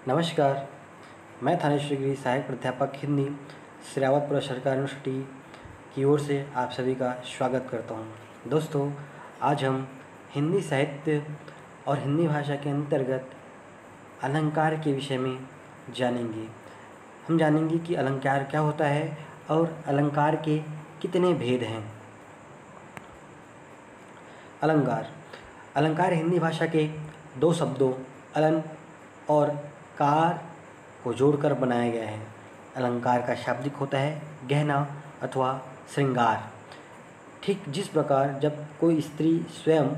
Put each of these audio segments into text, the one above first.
नमस्कार, मैं थानेश्वर गिरी, सहायक प्राध्यापक हिंदी, श्रावतपुर सरकारी यूनिवर्सिटी की ओर से आप सभी का स्वागत करता हूँ। दोस्तों, आज हम हिंदी साहित्य और हिंदी भाषा के अंतर्गत अलंकार के विषय में जानेंगे। हम जानेंगे कि अलंकार क्या होता है और अलंकार के कितने भेद हैं। अलंकार अलंकार हिंदी भाषा के दो शब्दों अलन और कार को जोड़कर बनाया गया है। अलंकार का शाब्दिक होता है गहना अथवा श्रृंगार। ठीक जिस प्रकार जब कोई स्त्री स्वयं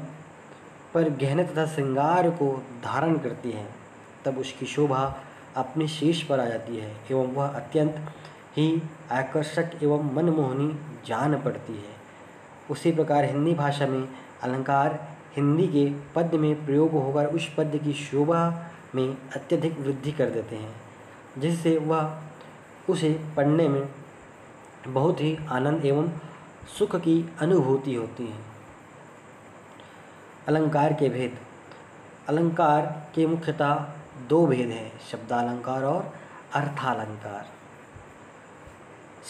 पर गहने तथा श्रृंगार को धारण करती है तब उसकी शोभा अपने शीर्ष पर आ जाती है एवं वह अत्यंत ही आकर्षक एवं मनमोहनी जान पड़ती है। उसी प्रकार हिंदी भाषा में अलंकार हिंदी के पद्य में प्रयोग होकर उस पद्य की शोभा में अत्यधिक वृद्धि कर देते हैं, जिससे वह उसे पढ़ने में बहुत ही आनंद एवं सुख की अनुभूति होती है। अलंकार के भेद। अलंकार के मुख्यतः दो भेद हैं, शब्दालंकार और अर्थालंकार।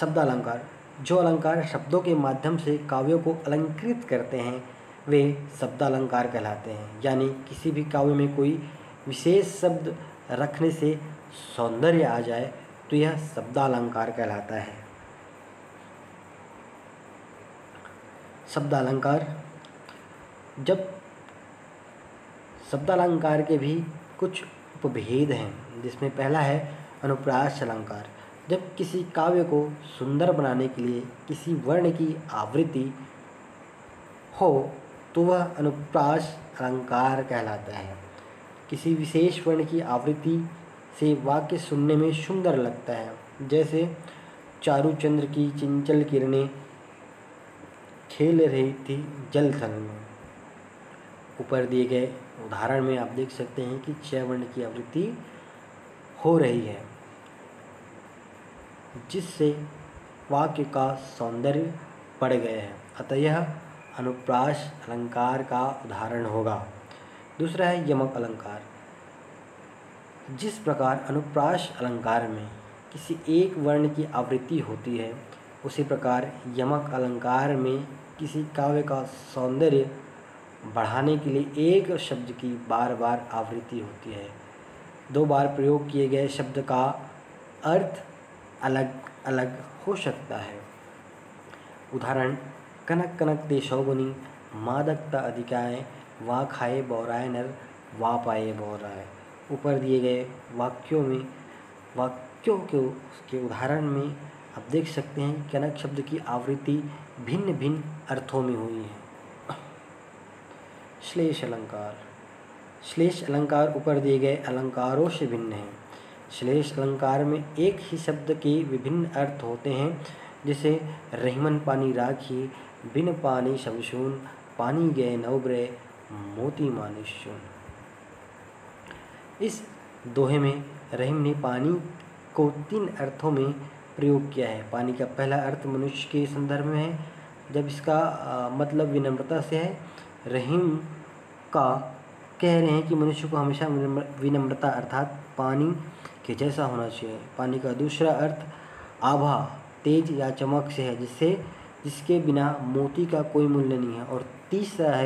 शब्दालंकार जो अलंकार शब्दों के माध्यम से काव्यों को अलंकृत करते हैं वे शब्दालंकार कहलाते हैं। यानी किसी भी काव्य में कोई विशेष शब्द रखने से सौंदर्य आ जाए तो यह शब्दालंकार कहलाता है। शब्दालंकार जब शब्दालंकार के भी कुछ उपभेद हैं, जिसमें पहला है अनुप्रास अलंकार। जब किसी काव्य को सुंदर बनाने के लिए किसी वर्ण की आवृत्ति हो तो वह अनुप्रास अलंकार कहलाता है। किसी विशेष वर्ण की आवृत्ति से वाक्य सुनने में सुंदर लगता है, जैसे चारुचंद्र की चंचल किरणें खेल रही थी जल थल में। ऊपर दिए गए उदाहरण में आप देख सकते हैं कि च वर्ण की आवृत्ति हो रही है, जिससे वाक्य का सौंदर्य बढ़ गया है, अतः यह अनुप्रास अलंकार का उदाहरण होगा। दूसरा है यमक अलंकार। जिस प्रकार अनुप्रास अलंकार में किसी एक वर्ण की आवृत्ति होती है, उसी प्रकार यमक अलंकार में किसी काव्य का सौंदर्य बढ़ाने के लिए एक शब्द की बार बार आवृत्ति होती है। दो बार प्रयोग किए गए शब्द का अर्थ अलग अलग हो सकता है। उदाहरण कनक कनक ते शौगुनी मादकता अधिकाय वा खाए बौराए नर वा पाए बौराए। ऊपर दिए गए वाक्यों के उदाहरण में आप देख सकते हैं कनक शब्द की आवृत्ति भिन्न भिन्न अर्थों में हुई है। श्लेष अलंकार। श्लेष अलंकार ऊपर दिए गए अलंकारों से भिन्न है। श्लेष अलंकार में एक ही शब्द के विभिन्न अर्थ होते हैं, जैसे रहीमन पानी राखी, बिन पानी शमशून, पानी गए नवब्रे, मोती मानी शून। इस दोहे में रहीम ने पानी को तीन अर्थों में प्रयोग किया है। पानी का पहला अर्थ मनुष्य के संदर्भ में है, जब इसका मतलब विनम्रता से है। रहीम का कह रहे हैं कि मनुष्य को हमेशा विनम्रता अर्थात पानी के जैसा होना चाहिए। पानी का दूसरा अर्थ आभा, तेज या चमक से है, जिसके बिना मोती का कोई मूल्य नहीं है। और तीसरा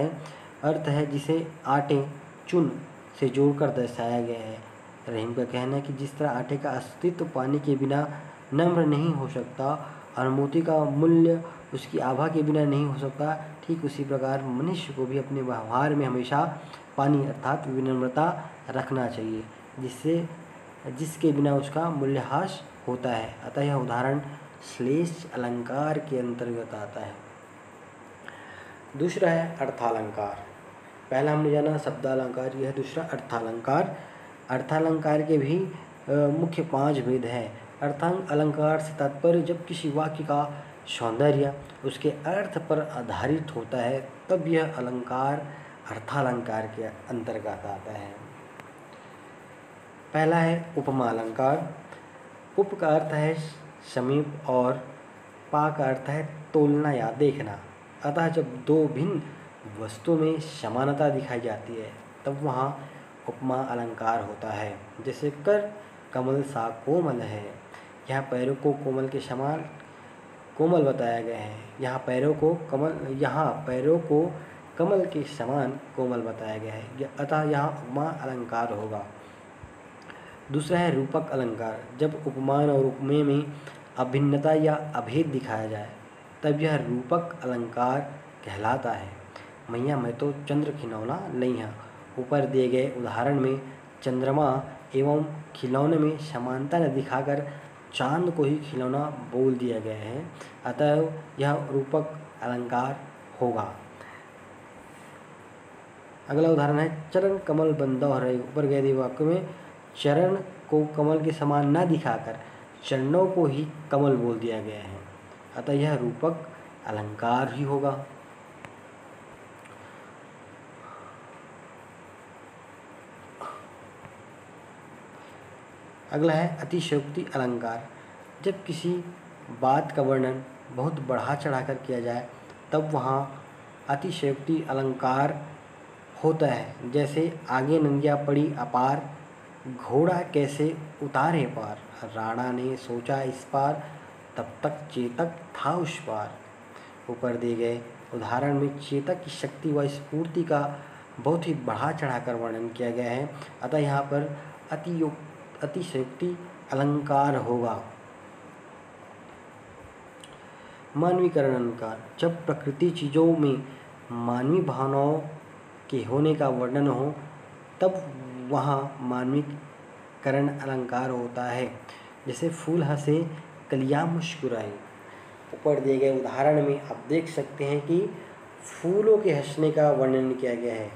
अर्थ है जिसे आटे चून से जोड़कर दर्शाया गया है। रहीम का कहना है कि जिस तरह आटे का अस्तित्व पानी के बिना नम्र नहीं हो सकता और मोती का मूल्य उसकी आभा के बिना नहीं हो सकता, ठीक उसी प्रकार मनुष्य को भी अपने व्यवहार में हमेशा पानी अर्थात विनम्रता रखना चाहिए, जिसके बिना उसका मूल्यह्रास होता है। अतः यह उदाहरण श्लेष अलंकार के अंतर्गत आता है। दूसरा है अर्थालंकार। पहला हमने जाना शब्दालंकार, यह दूसरा अर्थालंकार। अर्थालंकार के भी मुख्य 5 भेद हैं। अर्थांग अलंकार से तात्पर्य जब किसी वाक्य का सौंदर्य उसके अर्थ पर आधारित होता है तब यह अलंकार अर्थालंकार के अंतर्गत आता है। पहला है उपमा अलंकार। उप का अर्थ है समीप और पा का अर्थ है तोलना या देखना। अतः जब दो भिन्न वस्तुओं में समानता दिखाई जाती है तब वहाँ उपमा अलंकार होता है। जैसे कर कमल सा कोमल है, यहाँ पैरों को कोमल के समान कोमल बताया गया है। यहाँ पैरों को कमल के समान कोमल बताया गया है, अतः यहाँ उपमा अलंकार होगा। दूसरा है रूपक अलंकार। जब उपमान और उपमेय में अभिन्नता या अभेद दिखाया जाए तब यह रूपक अलंकार कहलाता है। मैया मैं तो चंद्र खिलौना नहीं। ऊपर दिए गए उदाहरण में चंद्रमा एवं खिलौने में समानता न दिखाकर चांद को ही खिलौना बोल दिया गया है, अतः यह रूपक अलंकार होगा। अगला उदाहरण है चरण कमल बंदो रहे। ऊपर गए वाक्य में चरण को कमल के समान न दिखाकर चरणों को ही कमल बोल दिया गया है, अतः यह रूपक अलंकार ही होगा। अगला है अतिशयोक्ति अलंकार। जब किसी बात का वर्णन बहुत बढ़ा चढ़ाकर किया जाए तब वहाँ अतिशयोक्ति अलंकार होता है। जैसे आगे नंगिया पड़ी अपार, घोड़ा कैसे उतारे पार, राणा ने सोचा इस पार, तब तक चेतक था उस पार। ऊपर दिए गए उदाहरण में चेतक की शक्ति व स्फूर्ति का बहुत ही बढ़ा चढ़ाकर वर्णन किया गया है, अतः यहाँ पर अतिशयोक्ति अलंकार होगा। मानवीकरण अलंकार। जब प्रकृति चीज़ों में मानवीय भावनाओं के होने का वर्णन हो तब वहाँ मानवीकरण अलंकार होता है। जैसे फूल हंसे कलियाँ मुस्कुराई। ऊपर दिए गए उदाहरण में आप देख सकते हैं कि फूलों के हंसने का वर्णन किया गया है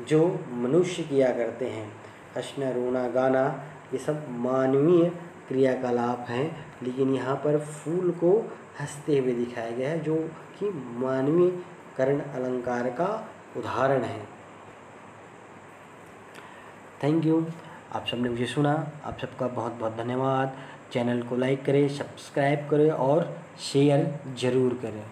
जो मनुष्य किया करते हैं। हंसना, रोना, गाना ये सब मानवीय क्रियाकलाप हैं, लेकिन यहाँ पर फूल को हंसते हुए दिखाया गया है जो कि मानवीकरण अलंकार का उदाहरण है। Thank you. आप सबने मुझे सुना, आप सबका बहुत बहुत धन्यवाद। चैनल को लाइक करें, सब्सक्राइब करें और शेयर ज़रूर करें।